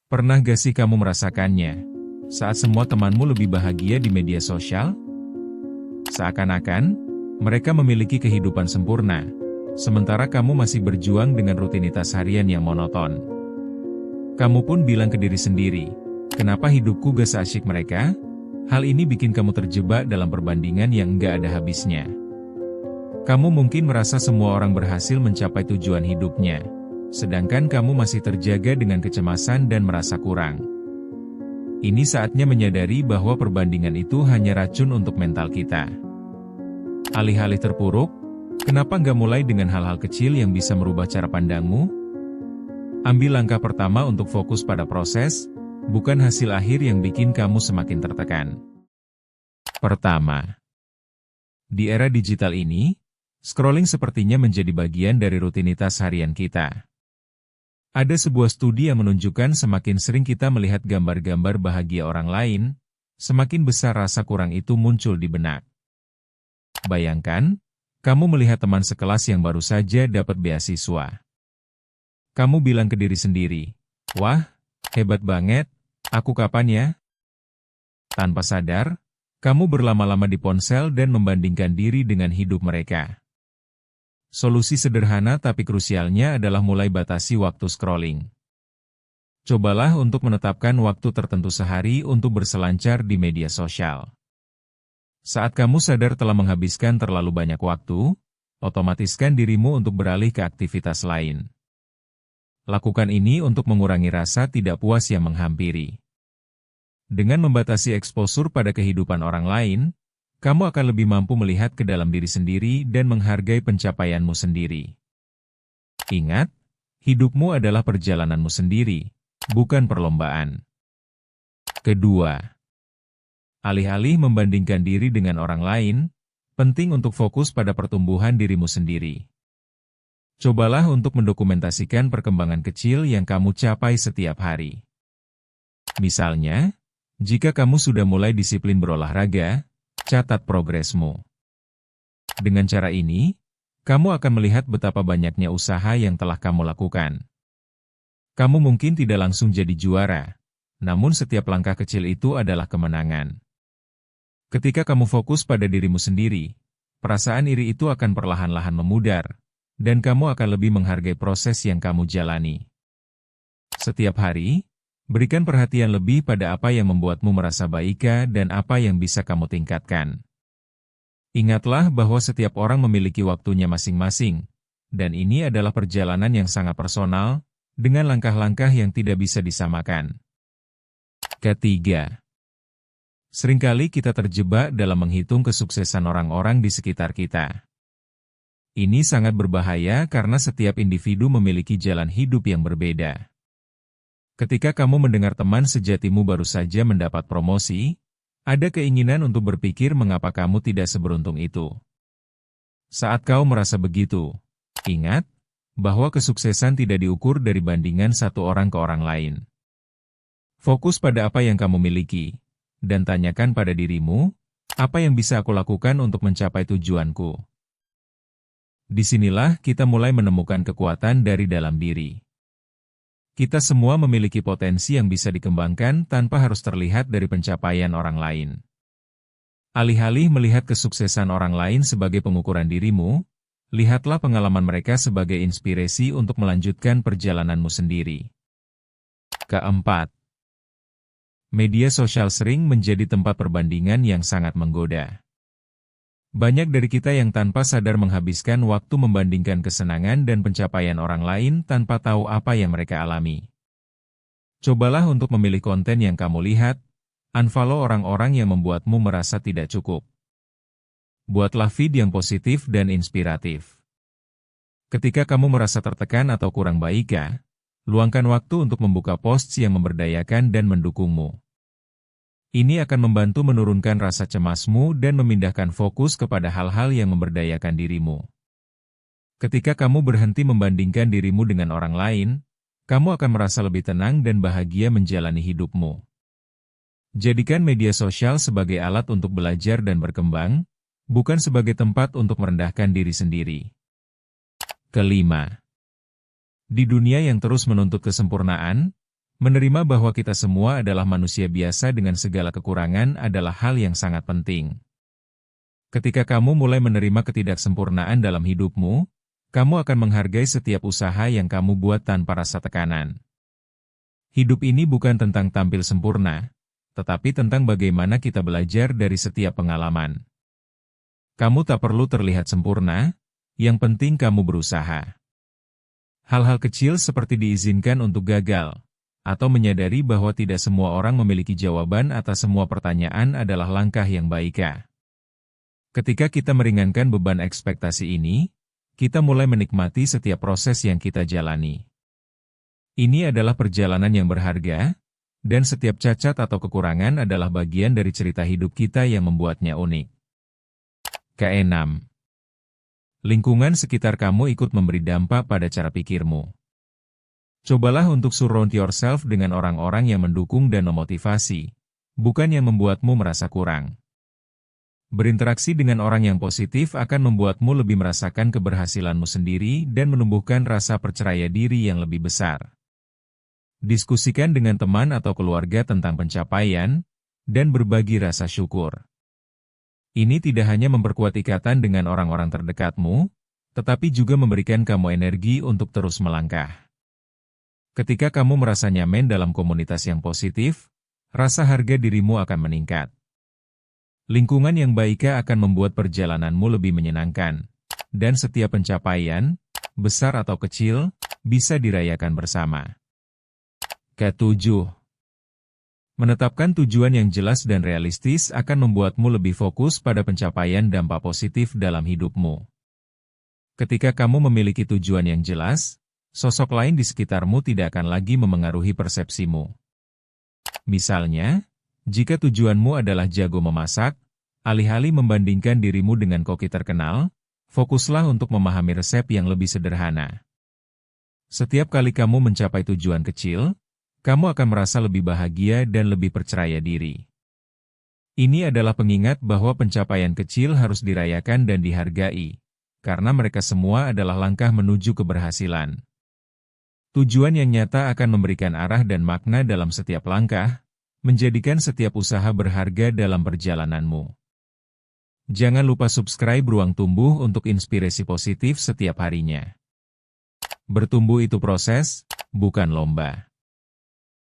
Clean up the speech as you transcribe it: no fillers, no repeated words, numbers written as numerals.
Pernah gak sih kamu merasakannya? Saat semua temanmu lebih bahagia di media sosial? Seakan-akan, mereka memiliki kehidupan sempurna, sementara kamu masih berjuang dengan rutinitas harian yang monoton. Kamu pun bilang ke diri sendiri, kenapa hidupku gak seasyik mereka? Hal ini bikin kamu terjebak dalam perbandingan yang gak ada habisnya. Kamu mungkin merasa semua orang berhasil mencapai tujuan hidupnya, sedangkan kamu masih terjaga dengan kecemasan dan merasa kurang. Ini saatnya menyadari bahwa perbandingan itu hanya racun untuk mental kita. Alih-alih terpuruk, kenapa nggak mulai dengan hal-hal kecil yang bisa merubah cara pandangmu? Ambil langkah pertama untuk fokus pada proses, bukan hasil akhir yang bikin kamu semakin tertekan. Pertama, di era digital ini, scrolling sepertinya menjadi bagian dari rutinitas harian kita. Ada sebuah studi yang menunjukkan semakin sering kita melihat gambar-gambar bahagia orang lain, semakin besar rasa kurang itu muncul di benak. Bayangkan, kamu melihat teman sekelas yang baru saja dapat beasiswa. Kamu bilang ke diri sendiri, "Wah, hebat banget, aku kapan ya?" Tanpa sadar, kamu berlama-lama di ponsel dan membandingkan diri dengan hidup mereka. Solusi sederhana tapi krusialnya adalah mulai batasi waktu scrolling. Cobalah untuk menetapkan waktu tertentu sehari untuk berselancar di media sosial. Saat kamu sadar telah menghabiskan terlalu banyak waktu, otomatiskan dirimu untuk beralih ke aktivitas lain. Lakukan ini untuk mengurangi rasa tidak puas yang menghampiri. Dengan membatasi eksposur pada kehidupan orang lain, kamu akan lebih mampu melihat ke dalam diri sendiri dan menghargai pencapaianmu sendiri. Ingat, hidupmu adalah perjalananmu sendiri, bukan perlombaan. Kedua, alih-alih membandingkan diri dengan orang lain, penting untuk fokus pada pertumbuhan dirimu sendiri. Cobalah untuk mendokumentasikan perkembangan kecil yang kamu capai setiap hari. Misalnya, jika kamu sudah mulai disiplin berolahraga, catat progresmu. Dengan cara ini, kamu akan melihat betapa banyaknya usaha yang telah kamu lakukan. Kamu mungkin tidak langsung jadi juara, namun setiap langkah kecil itu adalah kemenangan. Ketika kamu fokus pada dirimu sendiri, perasaan iri itu akan perlahan-lahan memudar, dan kamu akan lebih menghargai proses yang kamu jalani. Setiap hari, berikan perhatian lebih pada apa yang membuatmu merasa baik dan apa yang bisa kamu tingkatkan. Ingatlah bahwa setiap orang memiliki waktunya masing-masing, dan ini adalah perjalanan yang sangat personal, dengan langkah-langkah yang tidak bisa disamakan. Ketiga, seringkali kita terjebak dalam menghitung kesuksesan orang-orang di sekitar kita. Ini sangat berbahaya karena setiap individu memiliki jalan hidup yang berbeda. Ketika kamu mendengar teman sejatimu baru saja mendapat promosi, ada keinginan untuk berpikir mengapa kamu tidak seberuntung itu. Saat kau merasa begitu, ingat bahwa kesuksesan tidak diukur dari bandingan satu orang ke orang lain. Fokus pada apa yang kamu miliki, dan tanyakan pada dirimu, apa yang bisa aku lakukan untuk mencapai tujuanku. Disinilah kita mulai menemukan kekuatan dari dalam diri. Kita semua memiliki potensi yang bisa dikembangkan tanpa harus terlihat dari pencapaian orang lain. Alih-alih melihat kesuksesan orang lain sebagai pengukuran dirimu, lihatlah pengalaman mereka sebagai inspirasi untuk melanjutkan perjalananmu sendiri. Keempat, media sosial sering menjadi tempat perbandingan yang sangat menggoda. Banyak dari kita yang tanpa sadar menghabiskan waktu membandingkan kesenangan dan pencapaian orang lain tanpa tahu apa yang mereka alami. Cobalah untuk memilih konten yang kamu lihat, unfollow orang-orang yang membuatmu merasa tidak cukup. Buatlah feed yang positif dan inspiratif. Ketika kamu merasa tertekan atau kurang baik, luangkan waktu untuk membuka posts yang memberdayakan dan mendukungmu. Ini akan membantu menurunkan rasa cemasmu dan memindahkan fokus kepada hal-hal yang memberdayakan dirimu. Ketika kamu berhenti membandingkan dirimu dengan orang lain, kamu akan merasa lebih tenang dan bahagia menjalani hidupmu. Jadikan media sosial sebagai alat untuk belajar dan berkembang, bukan sebagai tempat untuk merendahkan diri sendiri. Kelima, di dunia yang terus menuntut kesempurnaan, Menerima bahwa kita semua adalah manusia biasa dengan segala kekurangan adalah hal yang sangat penting. Ketika kamu mulai menerima ketidaksempurnaan dalam hidupmu, kamu akan menghargai setiap usaha yang kamu buat tanpa rasa tekanan. Hidup ini bukan tentang tampil sempurna, tetapi tentang bagaimana kita belajar dari setiap pengalaman. Kamu tak perlu terlihat sempurna, yang penting kamu berusaha. Hal-hal kecil seperti diizinkan untuk gagal, atau menyadari bahwa tidak semua orang memiliki jawaban atas semua pertanyaan adalah langkah yang baik. Ketika kita meringankan beban ekspektasi ini, kita mulai menikmati setiap proses yang kita jalani. Ini adalah perjalanan yang berharga, dan setiap cacat atau kekurangan adalah bagian dari cerita hidup kita yang membuatnya unik. Keenam, lingkungan sekitar kamu ikut memberi dampak pada cara pikirmu. Cobalah untuk surround yourself dengan orang-orang yang mendukung dan memotivasi, bukan yang membuatmu merasa kurang. Berinteraksi dengan orang yang positif akan membuatmu lebih merasakan keberhasilanmu sendiri dan menumbuhkan rasa percaya diri yang lebih besar. Diskusikan dengan teman atau keluarga tentang pencapaian, dan berbagi rasa syukur. Ini tidak hanya memperkuat ikatan dengan orang-orang terdekatmu, tetapi juga memberikan kamu energi untuk terus melangkah. Ketika kamu merasa nyaman dalam komunitas yang positif, rasa harga dirimu akan meningkat. Lingkungan yang baik akan membuat perjalananmu lebih menyenangkan, dan setiap pencapaian, besar atau kecil, bisa dirayakan bersama. Ketujuh, menetapkan tujuan yang jelas dan realistis akan membuatmu lebih fokus pada pencapaian dampak positif dalam hidupmu. Ketika kamu memiliki tujuan yang jelas, sosok lain di sekitarmu tidak akan lagi memengaruhi persepsimu. Misalnya, jika tujuanmu adalah jago memasak, alih-alih membandingkan dirimu dengan koki terkenal, fokuslah untuk memahami resep yang lebih sederhana. Setiap kali kamu mencapai tujuan kecil, kamu akan merasa lebih bahagia dan lebih percaya diri. Ini adalah pengingat bahwa pencapaian kecil harus dirayakan dan dihargai, karena mereka semua adalah langkah menuju keberhasilan. Tujuan yang nyata akan memberikan arah dan makna dalam setiap langkah, menjadikan setiap usaha berharga dalam perjalananmu. Jangan lupa subscribe Ruang Tumbuh untuk inspirasi positif setiap harinya. Bertumbuh itu proses, bukan lomba.